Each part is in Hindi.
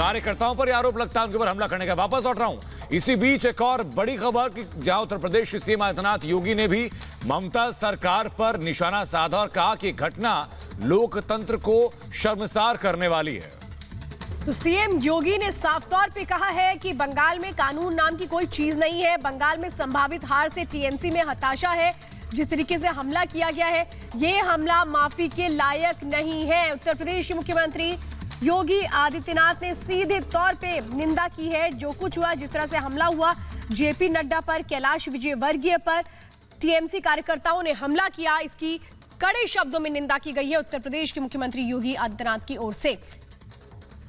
कार्यकर्ताओं पर आरोप लगता है उनके ऊपर हमला करने का। वापस लौट रहा हूं, इसी बीच एक और बड़ी खबर कि जहां उत्तर प्रदेश के सीएम आदित्यनाथ योगी ने भी ममता सरकार पर निशाना साधा और कहा कि घटना लोकतंत्र को शर्मसार करने वाली है। तो सीएम योगी ने साफ तौर पे कहा है कि बंगाल में कानून नाम की कोई चीज नहीं है। बंगाल में संभावित हार से टीएमसी में हताशा है। जिस तरीके से हमला किया गया है, ये हमला माफी के लायक नहीं है। उत्तर प्रदेश के मुख्यमंत्री योगी आदित्यनाथ ने सीधे तौर पे निंदा की है। जो कुछ हुआ, जिस तरह से हमला हुआ जेपी नड्डा पर, कैलाश विजयवर्गीय पर, टीएमसी कार्यकर्ताओं ने हमला किया, इसकी कड़े शब्दों में निंदा की गई है उत्तर प्रदेश के मुख्यमंत्री योगी आदित्यनाथ की ओर से।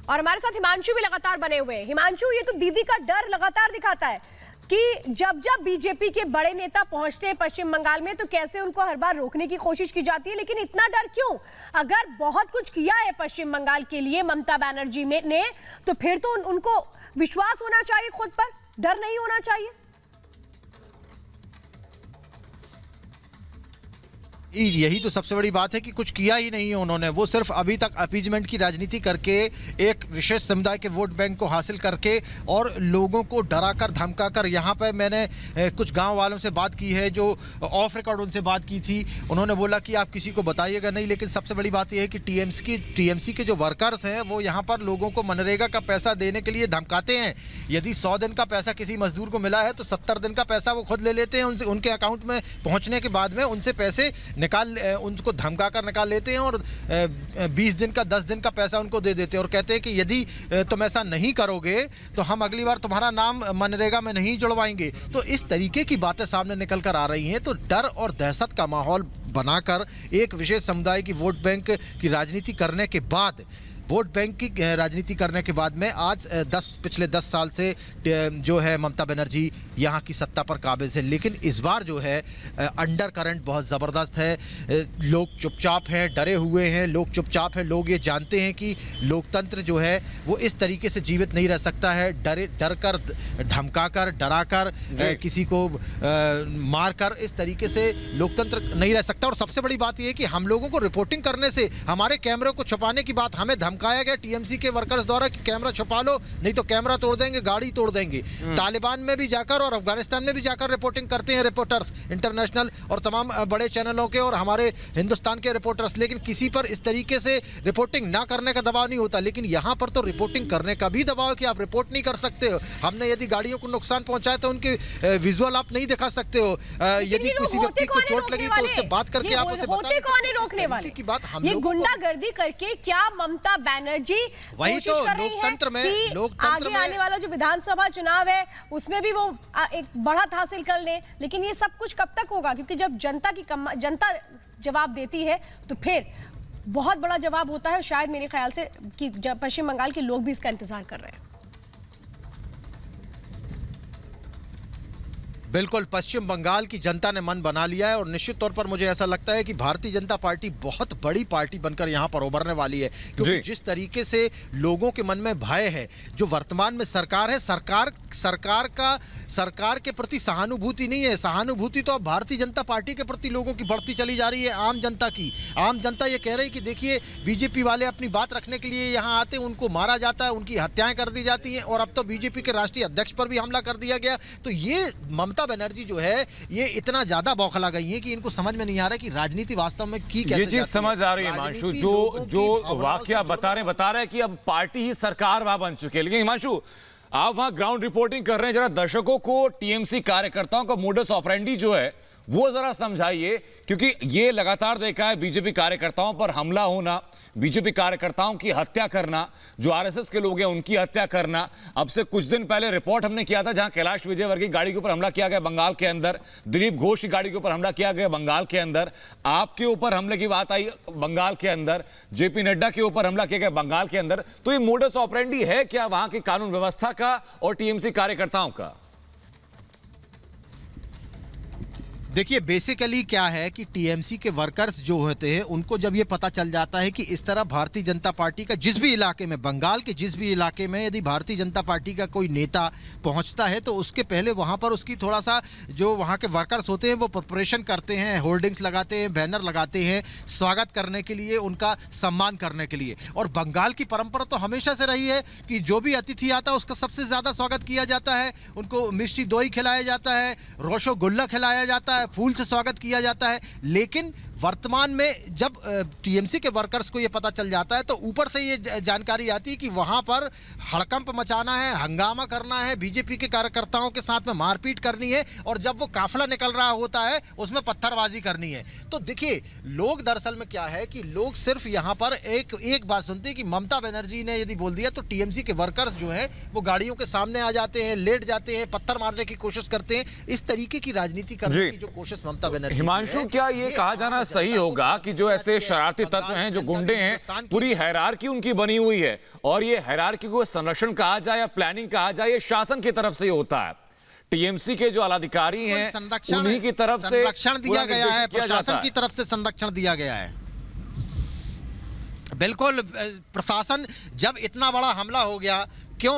और हमारे साथ हिमांशु भी लगातार बने हुए हैं। हिमांशु, ये तो दीदी का डर लगातार दिखाता है कि जब जब बीजेपी के बड़े नेता पहुंचते हैं पश्चिम बंगाल में तो कैसे उनको हर बार रोकने की कोशिश की जाती है, लेकिन इतना डर क्यों? अगर बहुत कुछ किया है पश्चिम बंगाल के लिए ममता बनर्जी ने, तो फिर तो उनको विश्वास होना चाहिए खुद पर, डर नहीं होना चाहिए। यही तो सबसे बड़ी बात है कि कुछ किया ही नहीं है उन्होंने। वो सिर्फ अभी तक अपीजमेंट की राजनीति करके एक विशेष समुदाय के वोट बैंक को हासिल करके और लोगों को डराकर धमकाकर, यहाँ पर मैंने कुछ गांव वालों से बात की है जो ऑफ रिकॉर्ड उनसे बात की थी, उन्होंने बोला कि आप किसी को बताइएगा नहीं। लेकिन सबसे बड़ी बात यह है कि टीएमसी के जो वर्कर्स हैं वो यहाँ पर लोगों को मनरेगा का पैसा देने के लिए धमकाते हैं। यदि 100 दिन का पैसा किसी मजदूर को मिला है तो 70 दिन का पैसा वो खुद ले लेते हैं। उनके अकाउंट में पहुँचने के बाद में उनसे पैसे उनको धमका कर निकाल लेते हैं और 20 दिन का 10 दिन का पैसा उनको दे देते हैं और कहते हैं कि यदि तुम ऐसा नहीं करोगे तो हम अगली बार तुम्हारा नाम मनरेगा में नहीं जुड़वाएंगे। तो इस तरीके की बातें सामने निकल कर आ रही हैं। तो डर और दहशत का माहौल बनाकर एक विशेष समुदाय की वोट बैंक की राजनीति करने के बाद, वोट बैंक की राजनीति करने के बाद में आज पिछले 10 साल से जो है ममता बनर्जी यहाँ की सत्ता पर काबिज है। लेकिन इस बार जो है अंडर करंट बहुत ज़बरदस्त है। लोग चुपचाप हैं, डरे हुए हैं, लोग चुपचाप हैं। लोग ये जानते हैं कि लोकतंत्र जो है वो इस तरीके से जीवित नहीं रह सकता है। डर कर, धमका कर, डरा कर, किसी को मार कर इस तरीके से लोकतंत्र नहीं रह सकता। और सबसे बड़ी बात यह है कि हम लोगों को रिपोर्टिंग करने से, हमारे कैमरे को छुपाने की बात हमें धमकाया गया टीएमसी के वर्कर्स द्वारा कि कैमरा छुपा लो नहीं तो कैमरा तोड़ देंगे, गाड़ी तोड़ देंगे। तालिबान में भी जाकर और अफगानिस्तान में भी जाकर रिपोर्टिंग करते हैं रिपोर्टर्स, इंटरनेशनल और तमाम बड़े चैनलों के और हमारे हिंदुस्तान के रिपोर्टर्स। लेकिन किसी पर इस तरीके से रिपोर्टिंग ना करने का दबाव नहीं होता। लेकिन यहाँ पर तो रिपोर्टिंग करने का भी दबाव है कि आप रिपोर्ट नहीं कर सकते हो। हमने यदि गाड़ियों को नुकसान पहुंचाया तो उनके विजुअल आप नहीं दिखा सकते हो। यदि किसी व्यक्ति को चोट लगी तो उससे बात करके आप उसे बता रोकने वाले की बात। हम ये गुंडागर्दी करके क्या ममता बनर्जी वही तो लोकतंत्र में आगे आने वाला जो विधानसभा चुनाव है उसमें भी वो एक बढ़त हासिल कर ले। लेकिन ये सब कुछ कब तक होगा? क्योंकि जब जनता जवाब देती है तो फिर बहुत बड़ा जवाब होता है। शायद मेरे ख्याल से कि पश्चिम बंगाल के लोग भी इसका इंतजार कर रहे हैं। बिल्कुल, पश्चिम बंगाल की जनता ने मन बना लिया है और निश्चित तौर पर मुझे ऐसा लगता है कि भारतीय जनता पार्टी बहुत बड़ी पार्टी बनकर यहाँ पर उभरने वाली है। क्योंकि जिस तरीके से लोगों के मन में भय है, जो वर्तमान में सरकार है, सरकार के प्रति सहानुभूति नहीं है। सहानुभूति तो अब भारतीय जनता पार्टी के प्रति लोगों की बढ़ती चली जा रही है। आम जनता की, आम जनता ये कह रही है कि देखिए बीजेपी वाले अपनी बात रखने के लिए यहाँ आते हैं, उनको मारा जाता है, उनकी हत्याएं कर दी जाती हैं और अब तो बीजेपी के राष्ट्रीय अध्यक्ष पर भी हमला कर दिया गया। तो ये ममता बनर्जी जो है ये इतना ज्यादा बौखला गई है कि इनको समझ में नहीं आ रहा कि राजनीति वास्तव में की कैसे ये चीज समझ आ रही है। हिमांशु, जो वाकया बता रहे हैं कि अब पार्टी ही सरकार वहां बन चुकी है। लेकिन हिमांशु, आप वहां ग्राउंड रिपोर्टिंग कर रहे हैं, जरा दर्शकों को टीएमसी कार्यकर्ताओं का मोडस ऑपरेंडी जो है वो जरा समझाइए। क्योंकि ये लगातार देखा है बीजेपी कार्यकर्ताओं पर हमला होना, बीजेपी कार्यकर्ताओं की हत्या करना, जो आरएसएस के लोग हैं उनकी हत्या करना। अब से कुछ दिन पहले रिपोर्ट हमने किया था जहां कैलाश विजयवर्गीय की गाड़ी के ऊपर हमला किया गया बंगाल के अंदर, दिलीप घोष की गाड़ी के ऊपर हमला किया गया बंगाल के अंदर, आपके ऊपर हमले की बात आई बंगाल के अंदर, जेपी नड्डा के ऊपर हमला किया गया बंगाल के अंदर। तो ये मोडस ऑपरेंडी है क्या वहां की कानून व्यवस्था का और टीएमसी कार्यकर्ताओं का? देखिए बेसिकली क्या है कि टीएमसी के वर्कर्स जो होते हैं उनको जब ये पता चल जाता है कि इस तरह भारतीय जनता पार्टी का जिस भी इलाके में, बंगाल के जिस भी इलाके में यदि भारतीय जनता पार्टी का कोई नेता पहुंचता है तो उसके पहले वहां पर उसकी थोड़ा सा जो वहां के वर्कर्स होते हैं वो प्रिपरेशन करते हैं, होर्डिंग्स लगाते हैं, बैनर लगाते हैं स्वागत करने के लिए, उनका सम्मान करने के लिए। और बंगाल की परंपरा तो हमेशा से रही है कि जो भी अतिथि आता है उसका सबसे ज्यादा स्वागत किया जाता है, उनको मिष्टी दोई खिलाया जाता है, रोशोगुल्ला खिलाया जाता है, फूल से स्वागत किया जाता है। लेकिन वर्तमान में जब टीएमसी के वर्कर्स को यह पता चल जाता है तो ऊपर से ये जानकारी आती है कि वहां पर हड़कंप मचाना है, हंगामा करना है, बीजेपी के कार्यकर्ताओं के साथ में मारपीट करनी है और जब वो काफिला निकल रहा होता है उसमें पत्थरबाजी करनी है। तो देखिए लोग दरअसल में क्या है कि लोग सिर्फ यहां पर एक बात सुनते हैं कि ममता बनर्जी ने यदि बोल दिया तो टीएमसी के वर्कर्स जो है वो गाड़ियों के सामने आ जाते हैं, लेट जाते हैं, पत्थर मारने की कोशिश करते हैं। इस तरीके की राजनीति करने की जो कोशिश ममता बनर्जी, हिमांशु क्या ये कहा जाना सही होगा कि जो ऐसे शरारती तत्व हैं, जो गुंडे हैं, पूरी हायरार्की उनकी बनी हुई है और ये हायरार्की को संरक्षण कहा जाए या प्लानिंग कहा जाए, ये शासन की तरफ से होता है, टीएमसी के जो आलाधिकारी हैं उन्हीं की तरफ से संरक्षण दिया गया है, प्रशासन की तरफ से संरक्षण दिया गया है। बिल्कुल प्रशासन, जब इतना बड़ा हमला हो गया क्यों